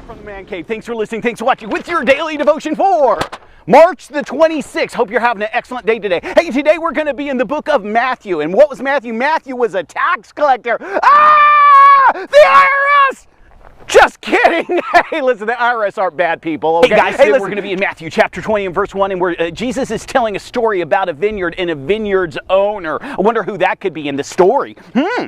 from the Man Cave. Thanks for listening. Thanks for watching with your daily devotion for March the 26th. Hope you're having an excellent day today. Hey, today we're going to be in the book of Matthew. And what was Matthew? Matthew was a tax collector. The IRS! Just kidding. Hey, listen, the IRS aren't bad people. Okay? Hey guys, today we're going to be in Matthew chapter 20 and verse 1, and where Jesus is telling a story about a vineyard and a vineyard's owner. I wonder who that could be in the story.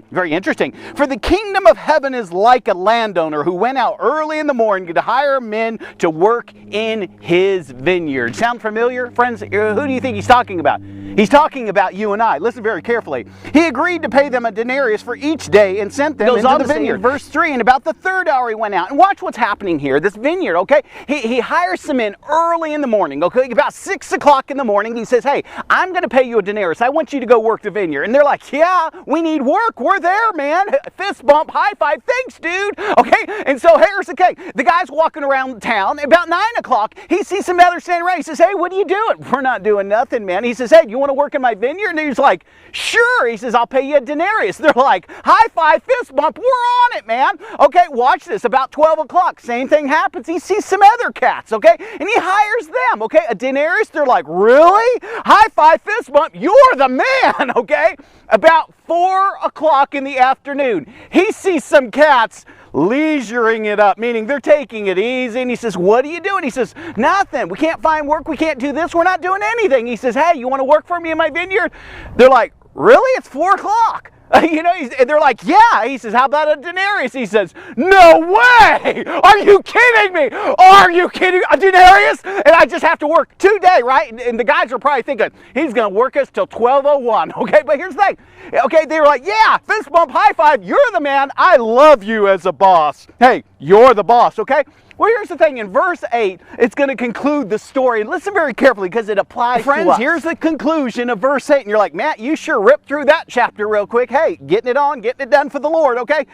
Very interesting. For the kingdom of heaven is like a landowner who went out early in the morning to hire men to work in his vineyard. Sound familiar, friends? Who do you think he's talking about? He's talking about you and I. Listen very carefully. He agreed to pay them a denarius for each day and sent them into the vineyard. Verse 3, and about the third hour he went out. And watch what's happening here. This vineyard, okay? He hires some men early in the morning, okay? About 6 o'clock in the morning, he says, hey, I'm going to pay you a denarius. I want you to go work the vineyard. And they're like, yeah, we need work. We're there, man. Fist bump, high five. Thanks, dude. Okay? And so here's the case. The guy's walking around town. About 9 o'clock, he sees some others standing around. He says, hey, what are you doing? We're not doing nothing, man. He says, hey, you want to work in my vineyard? And he's like, sure. He says, I'll pay you a denarius. They're like, high five, fist bump. We're on it, man. Okay, watch this. About 12 o'clock, same thing happens. He sees some other cats, okay? And he hires them, okay? A denarius. They're like, really? High five, fist bump. You're the man, okay? About 4 o'clock in the afternoon, he sees some cats leisuring it up, meaning they're taking it easy. And he says, what are you doing? He says, nothing. We can't find work. We can't do this. We're not doing anything. He says, hey, you want to work for me in my vineyard? They're like, really? It's 4 o'clock. And they're like, yeah. He says, how about a denarius? He says, no way. Are you kidding me? Are you kidding? A denarius? And I just have to work 2 days, right? And the guys are probably thinking, he's going to work us till 12:01. Okay, but here's the thing. Okay, they were like, yeah, fist bump, high five. You're the man. I love you as a boss. Hey, you're the boss, okay? Well, here's the thing. In verse 8, it's going to conclude the story. And listen very carefully because it applies to us. Friends, here's the conclusion of verse 8. And you're like, Matt, you sure ripped through that chapter real quick. Hey, getting it on, getting it done for the Lord, okay?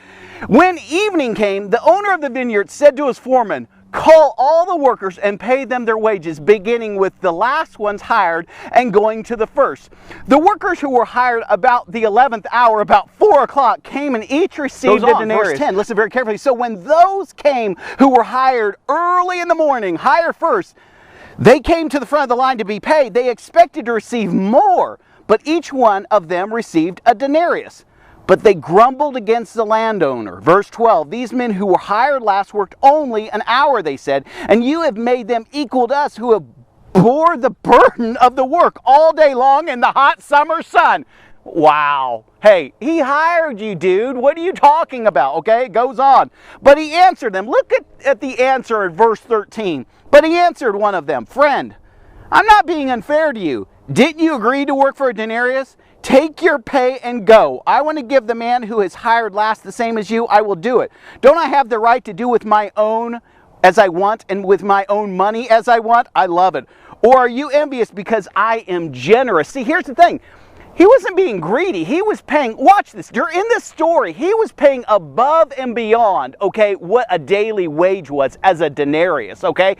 When evening came, the owner of the vineyard said to his foreman, call all the workers and pay them their wages, beginning with the last ones hired and going to the first. The workers who were hired about the 11th hour, about 4 o'clock, came and each received a denarius. Verse 10, listen very carefully. So when those came who were hired early in the morning, hired first, they came to the front of the line to be paid. They expected to receive more, but each one of them received a denarius. But they grumbled against the landowner. Verse 12, these men who were hired last worked only an hour, they said, and you have made them equal to us who have bore the burden of the work all day long in the hot summer sun. Wow. Hey, he hired you, dude. What are you talking about? Okay, it goes on. But he answered them. Look at the answer in verse 13. But he answered one of them, friend, I'm not being unfair to you. Didn't you agree to work for a denarius? Take your pay and go. I want to give the man who is hired last the same as you. I will do it. Don't I have the right to do with my own as I want and with my own money as I want? I love it. Or are you envious because I am generous? See, here's the thing. He wasn't being greedy. He was paying, watch this, in this story, he was paying above and beyond, okay, what a daily wage was as a denarius, okay?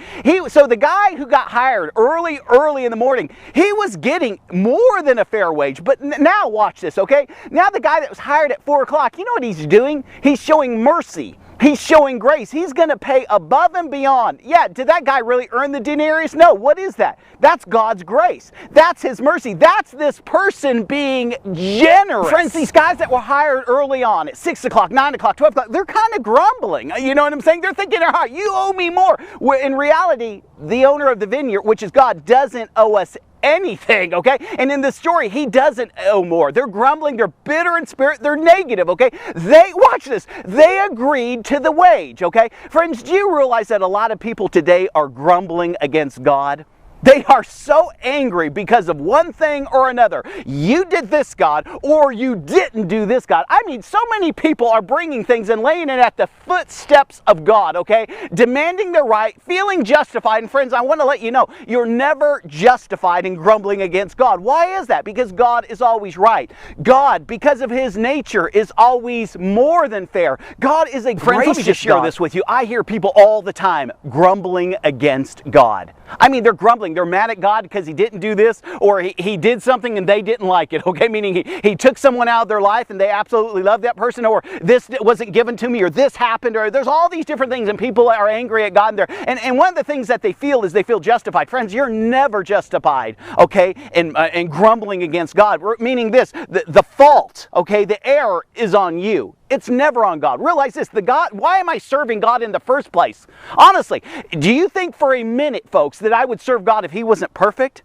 So the guy who got hired early in the morning, he was getting more than a fair wage. But now watch this, okay? Now the guy that was hired at 4 o'clock, you know what he's doing? He's showing mercy. He's showing grace. He's going to pay above and beyond. Yeah, did that guy really earn the denarius? No. What is that? That's God's grace. That's His mercy. That's this person being generous. Friends, these guys that were hired early on at 6 o'clock, 9 o'clock, 12 o'clock, they're kind of grumbling. You know what I'm saying? They're thinking in their heart, you owe me more. Where in reality, the owner of the vineyard, which is God, doesn't owe us anything, okay? And in the story, he doesn't owe more. They're grumbling, they're bitter in spirit, they're negative, okay? Watch this, they agreed to the wage, okay? Friends, do you realize that a lot of people today are grumbling against God? They are so angry because of one thing or another. You did this, God, or you didn't do this, God. I mean, so many people are bringing things and laying it at the footsteps of God, okay? Demanding their right, feeling justified. And friends, I want to let you know, you're never justified in grumbling against God. Why is that? Because God is always right. God, because of His nature, is always more than fair. God is a gracious God. Let me just share this with you. I hear people all the time grumbling against God. I mean, they're grumbling. thing. They're mad at God because he didn't do this, or he did something and they didn't like it, okay? Meaning he took someone out of their life and they absolutely love that person, or this wasn't given to me, or this happened, or there's all these different things, and people are angry at God. And one of the things that they feel is they feel justified. Friends, you're never justified, okay, in grumbling against God. Meaning this, the fault, okay, the error is on you. It's never on God. Realize this, why am I serving God in the first place? Honestly, do you think for a minute, folks, that I would serve God if he wasn't perfect?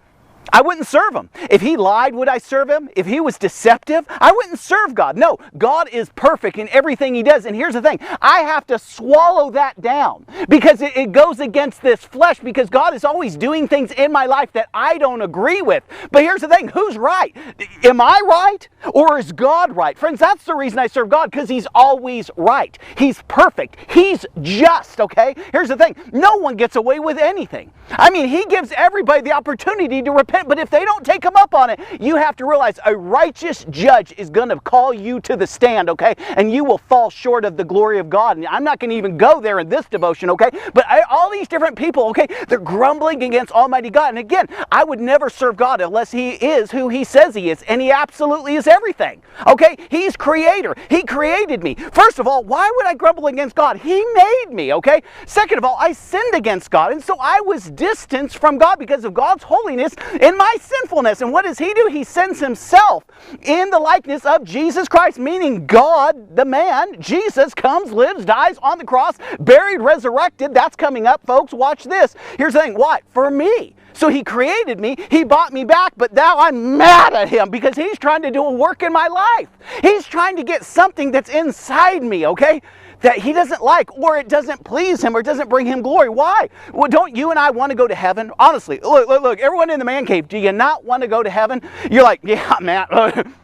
I wouldn't serve him. If he lied, would I serve him? If he was deceptive, I wouldn't serve God. No, God is perfect in everything he does. And here's the thing, I have to swallow that down because it goes against this flesh, because God is always doing things in my life that I don't agree with. But here's the thing, who's right? Am I right, or is God right? Friends, that's the reason I serve God, because he's always right. He's perfect. He's just, okay? Here's the thing, no one gets away with anything. I mean, he gives everybody the opportunity to repent, but if they don't take him up on it, you have to realize a righteous judge is going to call you to the stand, okay? And you will fall short of the glory of God. And I'm not going to even go there in this devotion, okay? But all these different people, okay, they're grumbling against Almighty God. And again, I would never serve God unless he is who he says he is. And he absolutely is everything, okay? He's creator. He created me. First of all, why would I grumble against God? He made me, okay? Second of all, I sinned against God. And so I was distanced from God because of God's holiness in my sinfulness. And what does he do? He sends himself in the likeness of Jesus Christ, meaning God, the man, Jesus, comes, lives, dies on the cross, buried, resurrected. That's coming up, folks. Watch this. Here's the thing. Why? For me. So he created me, he bought me back, but now I'm mad at him because he's trying to do a work in my life. He's trying to get something that's inside me, okay, that he doesn't like, or it doesn't please him, or it doesn't bring him glory. Why? Well, don't you and I want to go to heaven? Honestly, look, everyone in the man cave, do you not want to go to heaven? You're like, yeah, man,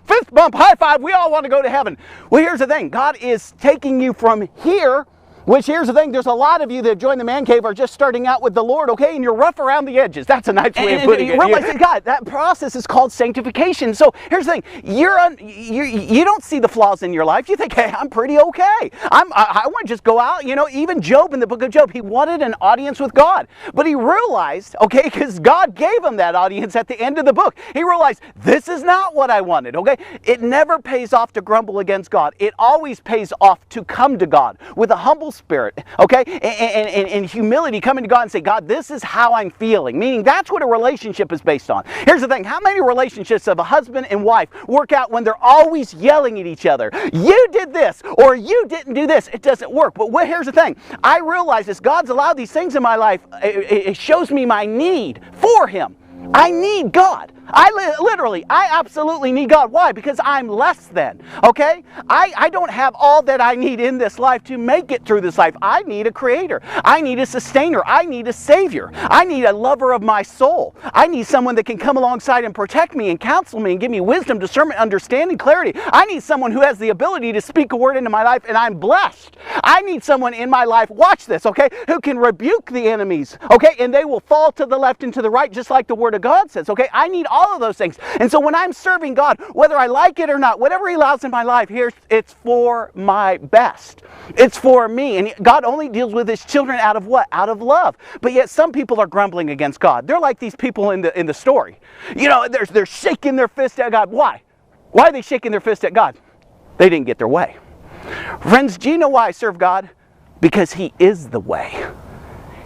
fist bump, high five, we all want to go to heaven. Well, here's the thing. God is taking you from here, which, here's the thing, there's a lot of you that join the man cave are just starting out with the Lord, okay, and you're rough around the edges. That's a nice way of putting it. Realize that, God, that process is called sanctification. So here's the thing, you don't see the flaws in your life. You think, hey, I'm pretty okay. I want to just go out, you know. Even Job, in the book of Job, he wanted an audience with God. But he realized, okay, because God gave him that audience at the end of the book, he realized, this is not what I wanted, okay? It never pays off to grumble against God. It always pays off to come to God with a humble spirit, okay, and humility, coming to God and say, God, this is how I'm feeling. Meaning that's what a relationship is based on. Here's the thing, how many relationships of a husband and wife work out when they're always yelling at each other? You did this, or you didn't do this. It doesn't work. But here's the thing, I realize this, God's allowed these things in my life. It shows me my need for him. I need God. I absolutely need God. Why? Because I'm less than, okay? I don't have all that I need in this life to make it through this life. I need a creator. I need a sustainer. I need a savior. I need a lover of my soul. I need someone that can come alongside and protect me and counsel me and give me wisdom, discernment, understanding, clarity. I need someone who has the ability to speak a word into my life, and I'm blessed. I need someone in my life, watch this, okay, who can rebuke the enemies, okay, and they will fall to the left and to the right, just like the Word of God says, okay? I need all of those things. And so when I'm serving God, whether I like it or not, whatever he allows in my life, it's for my best. It's for me. And God only deals with his children out of what? Out of love. But yet some people are grumbling against God. They're like these people in the story. You know, they're shaking their fist at God. Why? Why are they shaking their fist at God? They didn't get their way. Friends, do you know why I serve God? Because he is the way.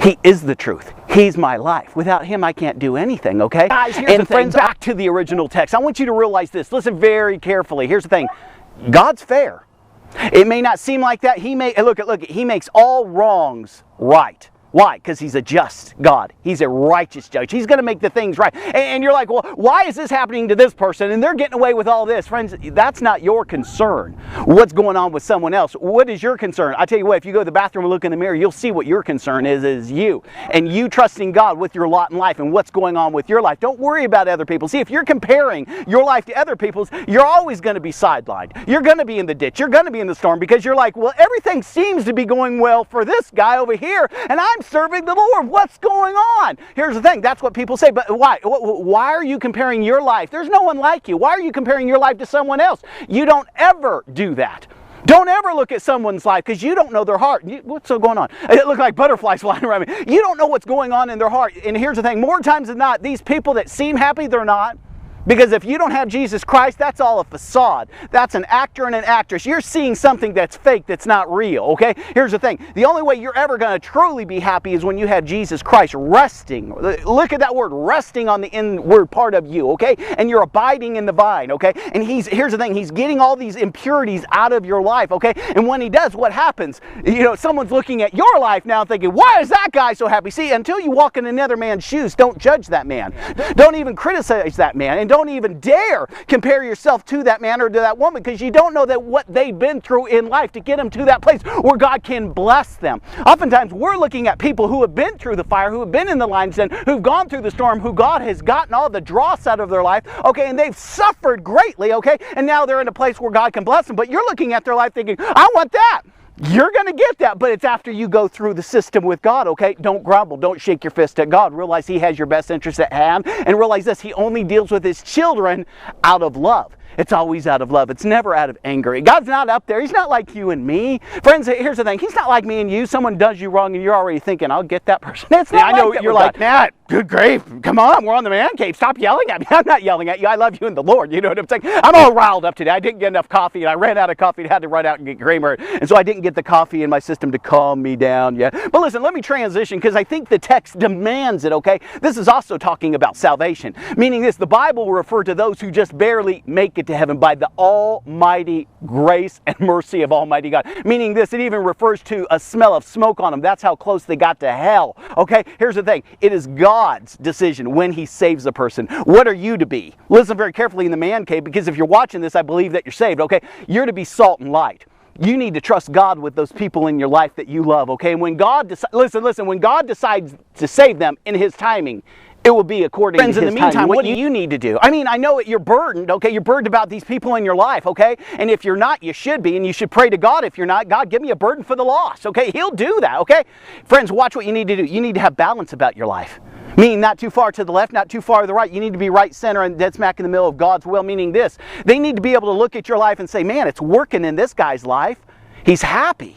He is the truth. He's my life. Without him, I can't do anything, okay? Guys, here's the thing. Back to the original text. I want you to realize this. Listen very carefully. Here's the thing. God's fair. It may not seem like that. Look, he makes all wrongs right. Why? Because he's a just God. He's a righteous judge. He's going to make the things right. And you're like, well, why is this happening to this person? And they're getting away with all this. Friends, that's not your concern. What's going on with someone else? What is your concern? I tell you what, if you go to the bathroom and look in the mirror, you'll see what your concern is you. And you trusting God with your lot in life and what's going on with your life. Don't worry about other people. See, if you're comparing your life to other people's, you're always going to be sidelined. You're going to be in the ditch. You're going to be in the storm because you're like, well, everything seems to be going well for this guy over here, and I'm serving the Lord. What's going on? Here's the thing. That's what people say. But why? Why are you comparing your life? There's no one like you. Why are you comparing your life to someone else? You don't ever do that. Don't ever look at someone's life because you don't know their heart. What's so going on? It looked like butterflies flying around me. You don't know what's going on in their heart. And here's the thing, more times than not, these people that seem happy, they're not. Because if you don't have Jesus Christ, that's all a facade. That's an actor and an actress. You're seeing something that's fake, that's not real, okay? Here's the thing. The only way you're ever going to truly be happy is when you have Jesus Christ resting. Look at that word, resting on the inward part of you, okay? And you're abiding in the vine, okay? And here's the thing. He's getting all these impurities out of your life, okay? And when he does, what happens? You know, someone's looking at your life now thinking, why is that guy so happy? See, until you walk in another man's shoes, don't judge that man. Don't even criticize that man. And don't even dare compare yourself to that man or to that woman, because you don't know that what they've been through in life to get them to that place where God can bless them. Oftentimes we're looking at people who have been through the fire, who have been in the lion's den, who've gone through the storm, who God has gotten all the dross out of their life, okay, and they've suffered greatly, okay, and now they're in a place where God can bless them. But you're looking at their life thinking, I want that. You're going to get that, but it's after you go through the system with God, okay? Don't grumble. Don't shake your fist at God. Realize He has your best interest at hand, and realize this, He only deals with His children out of love. It's always out of love. It's never out of anger. God's not up there. He's not like you and me. Friends, here's the thing. He's not like me and you. Someone does you wrong and you're already thinking, I'll get that person. It's not I know you're like, Matt, good grief. Come on, we're on the man cave. Stop yelling at me. I'm not yelling at you. I love you in the Lord. You know what I'm saying? I'm all riled up today. I didn't get enough coffee and I ran out of coffee and had to run out and get creamer. And so I didn't get the coffee in my system to calm me down yet. But listen, let me transition because I think the text demands it, okay? This is also talking about salvation. Meaning this, the Bible will refer to those who just barely make it to heaven by the almighty grace and mercy of Almighty God. Meaning this, it even refers to a smell of smoke on them. That's how close they got to hell. Okay, here's the thing. It is God's decision when He saves a person. What are you to be? Listen very carefully in the man cave, because if you're watching this, I believe that you're saved, okay? You're to be salt and light. You need to trust God with those people in your life that you love, okay? When God listen, when God decides to save them in His timing, it will be according to His timing. In the meantime, what do you need to do? I mean, I know you're burdened, okay? You're burdened about these people in your life, okay? And if you're not, you should be, and you should pray to God if you're not. God, give me a burden for the lost, okay? He'll do that, okay? Friends, watch what you need to do. You need to have balance about your life. Meaning not too far to the left, not too far to the right. You need to be right center and dead smack in the middle of God's will, meaning this. They need to be able to look at your life and say, man, it's working in this guy's life. He's happy.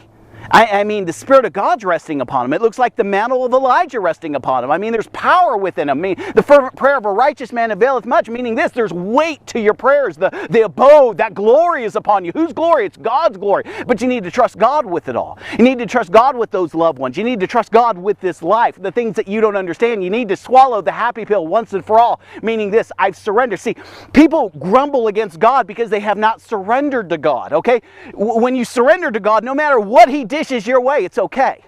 I mean, the Spirit of God's resting upon him. It looks like the mantle of Elijah resting upon him. I mean, there's power within him. I mean, the fervent prayer of a righteous man availeth much, meaning this, there's weight to your prayers. The abode, that glory is upon you. Whose glory? It's God's glory. But you need to trust God with it all. You need to trust God with those loved ones. You need to trust God with this life, the things that you don't understand. You need to swallow the happy pill once and for all, meaning this, I've surrendered. See, people grumble against God because they have not surrendered to God, okay? When you surrender to God, no matter what He dishes your way, it's okay.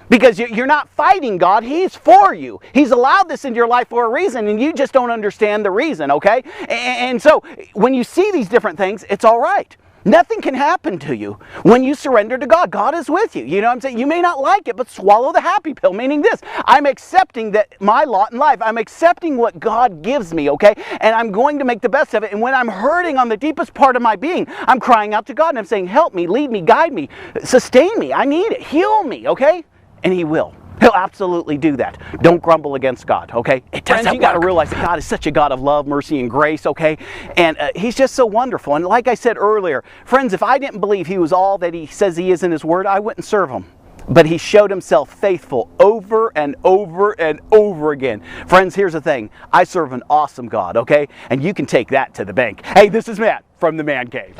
Because you're not fighting God. He's for you. He's allowed this into your life for a reason, and you just don't understand the reason, okay? And so, when you see these different things, it's all right. Nothing can happen to you when you surrender to God. God is with you. You know what I'm saying? You may not like it, but swallow the happy pill, meaning this. I'm accepting that my lot in life. I'm accepting what God gives me, okay? And I'm going to make the best of it. And when I'm hurting on the deepest part of my being, I'm crying out to God and I'm saying, help me, lead me, guide me, sustain me. I need it. Heal me, okay? And He will. He'll absolutely do that. Don't grumble against God, okay? Friends, you got to realize that God is such a God of love, mercy, and grace, okay? And He's just so wonderful. And like I said earlier, friends, if I didn't believe He was all that He says He is in His Word, I wouldn't serve Him. But He showed Himself faithful over and over and over again. Friends, here's the thing. I serve an awesome God, okay? And you can take that to the bank. Hey, this is Matt from the Man Cave.